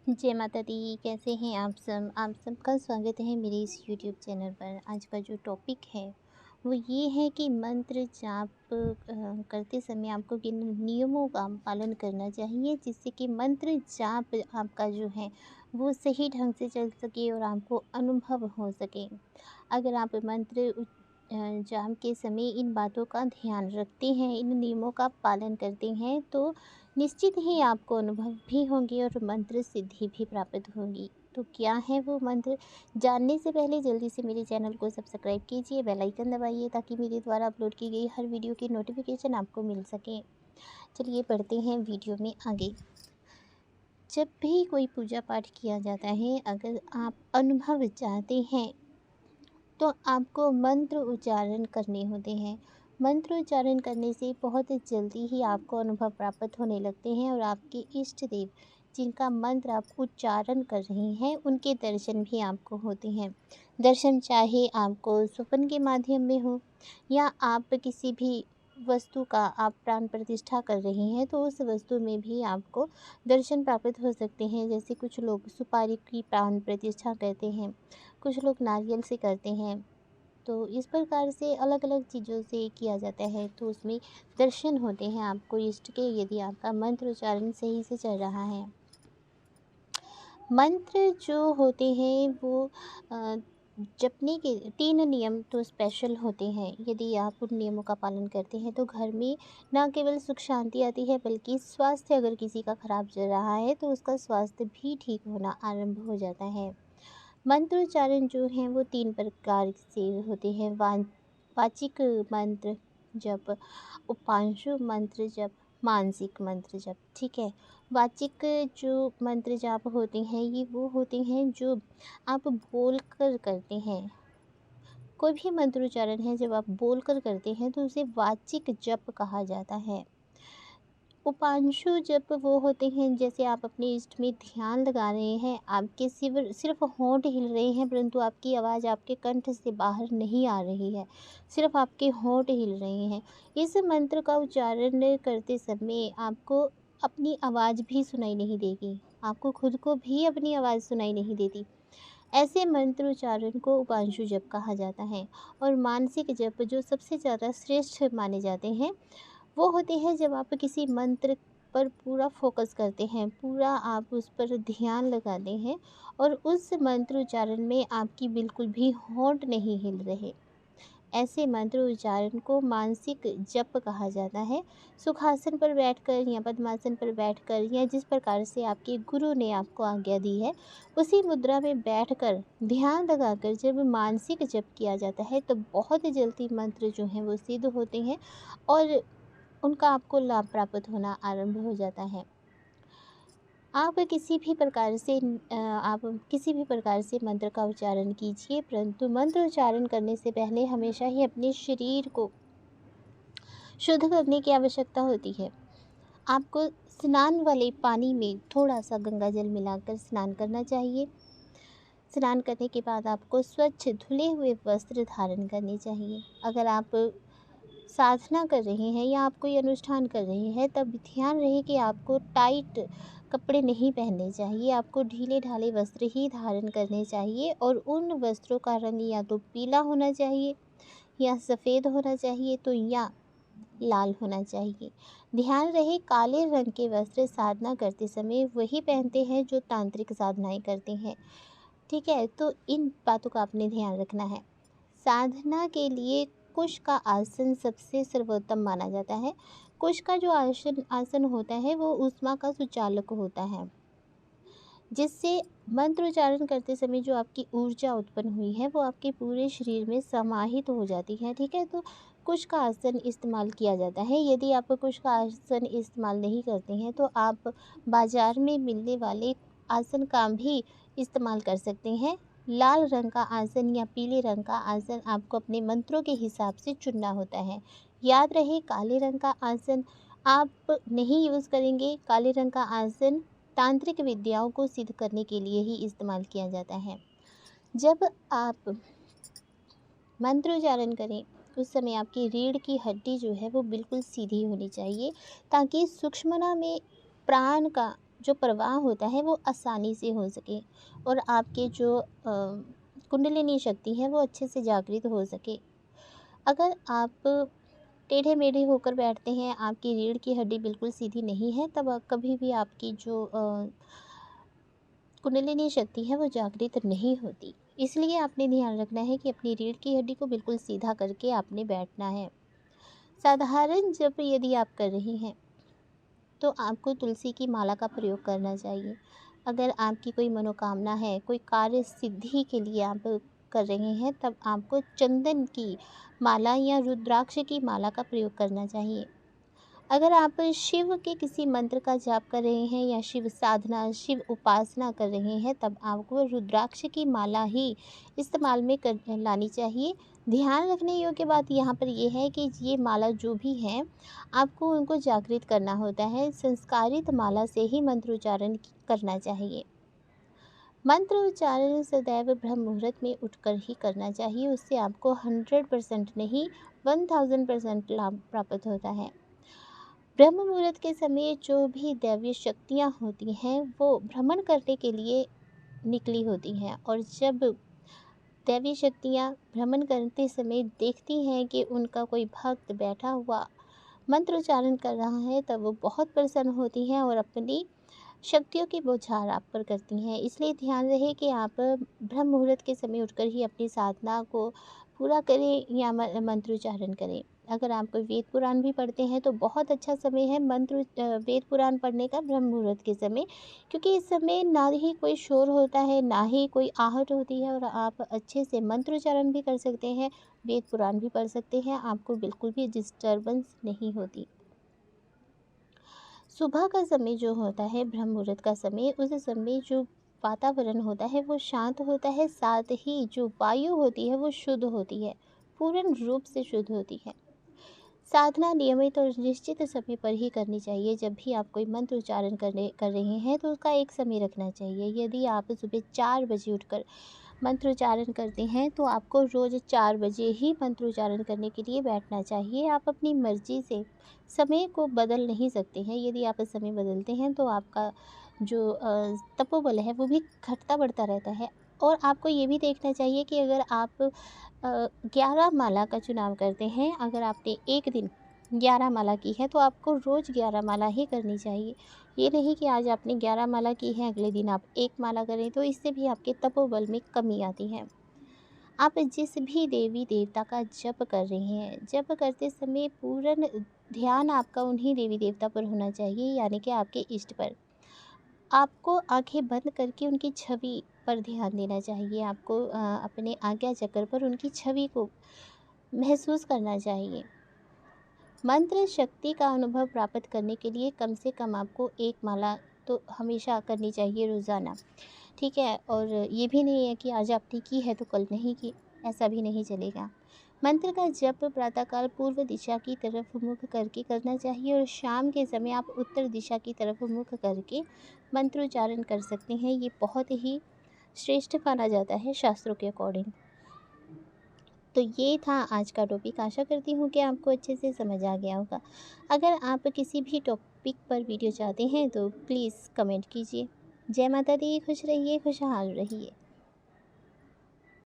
जय माता दी। कैसे हैं आप सबका स्वागत है मेरे इस यूट्यूब चैनल पर। आज का जो टॉपिक है वो ये है कि मंत्र जाप करते समय आपको किन नियमों का पालन करना चाहिए, जिससे कि मंत्र जाप आपका जो है वो सही ढंग से चल सके और आपको अनुभव हो सके। अगर आप मंत्र जाप के समय इन बातों का ध्यान रखते हैं, इन नियमों का पालन करते हैं, तो निश्चित ही आपको अनुभव भी होंगे और मंत्र सिद्धि भी प्राप्त होगी। तो क्या है वो मंत्र? जानने से पहले जल्दी से मेरे चैनल को सब्सक्राइब कीजिए, बेल आइकन दबाइए ताकि मेरे द्वारा अपलोड की गई हर वीडियो की नोटिफिकेशन आपको मिल सके। चलिए बढ़ते हैं वीडियो में आगे। जब भी कोई पूजा पाठ किया जाता है, अगर आप अनुभव चाहते हैं तो आपको मंत्र उच्चारण करने होते हैं। मंत्र उच्चारण करने से बहुत जल्दी ही आपको अनुभव प्राप्त होने लगते हैं और आपके इष्ट देव जिनका मंत्र आप उच्चारण कर रहे हैं उनके दर्शन भी आपको होते हैं। दर्शन चाहे आपको स्वप्न के माध्यम में हो या आप किसी भी वस्तु का आप प्राण प्रतिष्ठा कर रहे हैं तो उस वस्तु में भी आपको दर्शन प्राप्त हो सकते हैं। जैसे कुछ लोग सुपारी की प्राण प्रतिष्ठा करते हैं, कुछ लोग नारियल से करते हैं। तो इस प्रकार से अलग अलग चीज़ों से किया जाता है, तो उसमें दर्शन होते हैं आपको इष्ट के, यदि आपका मंत्र उच्चारण सही से चल रहा है। मंत्र जो होते हैं वो अ, जपने के 3 नियम तो स्पेशल होते हैं। यदि आप उन नियमों का पालन करते हैं तो घर में ना केवल सुख शांति आती है, बल्कि स्वास्थ्य अगर किसी का खराब चल रहा है तो उसका स्वास्थ्य भी ठीक होना आरंभ हो जाता है। मंत्रोच्चारण जो हैं वो 3 प्रकार से होते हैं। वाचिक मंत्र जप, उपांशु मंत्र जप, मानसिक मंत्र जप। ठीक है। वाचिक जो मंत्र जाप होते हैं ये वो होते हैं जो आप बोल कर करते हैं। कोई भी मंत्रोच्चारण है जब आप बोल कर करते हैं तो उसे वाचिक जप कहा जाता है। उपांशु जप वो होते हैं जैसे आप अपने इष्ट में ध्यान लगा रहे हैं, आपके सिर्फ होंठ हिल रहे हैं परंतु आपकी आवाज़ आपके कंठ से बाहर नहीं आ रही है, सिर्फ आपके होंठ हिल रहे हैं। इस मंत्र का उच्चारण करते समय आपको अपनी आवाज़ भी सुनाई नहीं देगी, आपको खुद को भी अपनी आवाज़ सुनाई नहीं देती। ऐसे मंत्र उच्चारण को उपांशु जप कहा जाता है। और मानसिक जप जो सबसे ज़्यादा श्रेष्ठ माने जाते हैं वो होते हैं जब आप किसी मंत्र पर पूरा फोकस करते हैं, पूरा आप उस पर ध्यान लगाते हैं और उस मंत्र उच्चारण में आपकी बिल्कुल भी होंठ नहीं हिल रहे। ऐसे मंत्र उच्चारण को मानसिक जप कहा जाता है। सुखासन पर बैठकर या पद्मासन पर बैठकर या जिस प्रकार से आपके गुरु ने आपको आज्ञा दी है उसी मुद्रा में बैठकर ध्यान लगाकर जब मानसिक जप किया जाता है तो बहुत जल्दी मंत्र जो हैं वो सिद्ध होते हैं और उनका आपको लाभ प्राप्त होना आरंभ हो जाता है। आप किसी भी प्रकार से मंत्र का उच्चारण कीजिए, परंतु मंत्र उच्चारण करने से पहले हमेशा ही अपने शरीर को शुद्ध करने की आवश्यकता होती है। आपको स्नान वाले पानी में थोड़ा सा गंगा जल मिलाकर स्नान करना चाहिए। स्नान करने के बाद आपको स्वच्छ धुले हुए वस्त्र धारण करने चाहिए। अगर आप साधना कर रहे हैं या आप कोई अनुष्ठान कर रहे हैं तब ध्यान रहे कि आपको टाइट कपड़े नहीं पहनने चाहिए, आपको ढीले ढाले वस्त्र ही धारण करने चाहिए और उन वस्त्रों का रंग या तो पीला होना चाहिए या सफ़ेद होना चाहिए तो या लाल होना चाहिए। ध्यान रहे काले रंग के वस्त्र साधना करते समय वही पहनते हैं जो तांत्रिक साधनाएं करते हैं। ठीक है, तो इन बातों का आपने ध्यान रखना है। साधना के लिए कुश का आसन सबसे सर्वोत्तम माना जाता है। कुश का जो आसन आसन होता है वो ऊष्मा का सुचालक होता है, जिससे मंत्र उच्चारण करते समय जो आपकी ऊर्जा उत्पन्न हुई है वो आपके पूरे शरीर में समाहित हो जाती है। ठीक है, तो कुश का आसन इस्तेमाल किया जाता है। यदि आप कुश का आसन इस्तेमाल नहीं करते हैं तो आप बाज़ार में मिलने वाले आसन का भी इस्तेमाल कर सकते हैं। लाल रंग का आसन या पीले रंग का आसन आपको अपने मंत्रों के हिसाब से चुनना होता है। याद रहे काले रंग का आसन आप नहीं यूज़ करेंगे। काले रंग का आसन तांत्रिक विद्याओं को सिद्ध करने के लिए ही इस्तेमाल किया जाता है। जब आप मंत्र उच्चारण करें उस समय आपकी रीढ़ की हड्डी जो है वो बिल्कुल सीधी होनी चाहिए ताकि सुषुम्ना में प्राण का जो प्रवाह होता है वो आसानी से हो सके और आपके जो कुंडलिनी शक्ति है वो अच्छे से जागृत हो सके। अगर आप टेढ़े मेढ़े होकर बैठते हैं, आपकी रीढ़ की हड्डी बिल्कुल सीधी नहीं है, तब कभी भी आपकी जो कुंडलिनी शक्ति है वो जागृत नहीं होती। इसलिए आपने ध्यान रखना है कि अपनी रीढ़ की हड्डी को बिल्कुल सीधा करके आपने बैठना है। साधारण जप यदि आप कर रही हैं तो आपको तुलसी की माला का प्रयोग करना चाहिए। अगर आपकी कोई मनोकामना है, कोई कार्य सिद्धि के लिए आप कर रहे हैं, तब आपको चंदन की माला या रुद्राक्ष की माला का प्रयोग करना चाहिए। अगर आप शिव के किसी मंत्र का जाप कर रहे हैं या शिव साधना, शिव उपासना कर रहे हैं, तब आपको रुद्राक्ष की माला ही इस्तेमाल में कर लानी चाहिए। ध्यान रखने योग्य बात यहाँ पर यह है कि ये माला जो भी है, आपको उनको जागृत करना होता है। संस्कारित माला से ही मंत्रोच्चारण करना चाहिए। मंत्र उच्चारण सदैव ब्रह्म मुहूर्त में उठकर ही करना चाहिए। उससे आपको 100% नहीं, 1000% लाभ प्राप्त होता है। ब्रह्म मुहूर्त के समय जो भी दैवीय शक्तियाँ होती हैं वो भ्रमण करने के लिए निकली होती हैं, और जब दैवीय शक्तियाँ भ्रमण करते समय देखती हैं कि उनका कोई भक्त बैठा हुआ मंत्रोच्चारण कर रहा है, तब वो बहुत प्रसन्न होती हैं और अपनी शक्तियों की बौछार आप पर करती हैं। इसलिए ध्यान रहे कि आप ब्रह्म मुहूर्त के समय उठकर ही अपनी साधना को पूरा करें या मंत्रोच्चारण करें। अगर आप कोई वेद पुराण भी पढ़ते हैं तो बहुत अच्छा समय है वेद पुराण पढ़ने का ब्रह्म मुहूर्त के समय, क्योंकि इस समय ना ही कोई शोर होता है, ना ही कोई आहट होती है, और आप अच्छे से मंत्रोच्चारण भी कर सकते हैं, वेद पुराण भी पढ़ सकते हैं। आपको बिल्कुल भी डिस्टर्बेंस नहीं होती। सुबह का समय जो होता है, ब्रह्म मुहूर्त का समय, उस समय जो वातावरण होता है वो शांत होता है, साथ ही जो वायु होती है वो शुद्ध होती है, पूर्ण रूप से शुद्ध होती है। साधना नियमित और निश्चित समय पर ही करनी चाहिए। जब भी आप कोई मंत्र उच्चारण कर रहे हैं तो उसका एक समय रखना चाहिए। यदि आप सुबह 4 बजे उठकर मंत्रोच्चारण करते हैं तो आपको रोज़ 4 बजे ही मंत्रोच्चारण करने के लिए बैठना चाहिए। आप अपनी मर्ज़ी से समय को बदल नहीं सकते हैं। यदि आप समय बदलते हैं तो आपका जो तपोबल है वो भी घटता बढ़ता रहता है। और आपको ये भी देखना चाहिए कि अगर आप 11 माला का चुनाव करते हैं, अगर आपने एक दिन 11 माला की है तो आपको रोज़ 11 माला ही करनी चाहिए। ये नहीं कि आज आपने 11 माला की है, अगले दिन आप 1 माला करें, तो इससे भी आपके तपोबल में कमी आती है। आप जिस भी देवी देवता का जप कर रहे हैं, जप करते समय पूर्ण ध्यान आपका उन्हीं देवी देवता पर होना चाहिए, यानी कि आपके इष्ट पर। आपको आंखें बंद करके उनकी छवि पर ध्यान देना चाहिए। आपको अपने आज्ञा चक्र पर उनकी छवि को महसूस करना चाहिए। मंत्र शक्ति का अनुभव प्राप्त करने के लिए कम से कम आपको 1 माला तो हमेशा करनी चाहिए रोज़ाना, ठीक है? और ये भी नहीं है कि आज आपने की है तो कल नहीं की, ऐसा भी नहीं चलेगा। मंत्र का जप प्रातःकाल पूर्व दिशा की तरफ मुख करके करना चाहिए, और शाम के समय आप उत्तर दिशा की तरफ मुख करके मंत्रोच्चारण कर सकते हैं। ये बहुत ही श्रेष्ठ माना जाता है शास्त्रों के अकॉर्डिंग। तो ये था आज का टॉपिक। आशा करती हूँ कि आपको अच्छे से समझ आ गया होगा। अगर आप किसी भी टॉपिक पर वीडियो चाहते हैं तो प्लीज़ कमेंट कीजिए। जय माता दी, खुश रहिए, खुशहाल रहिए।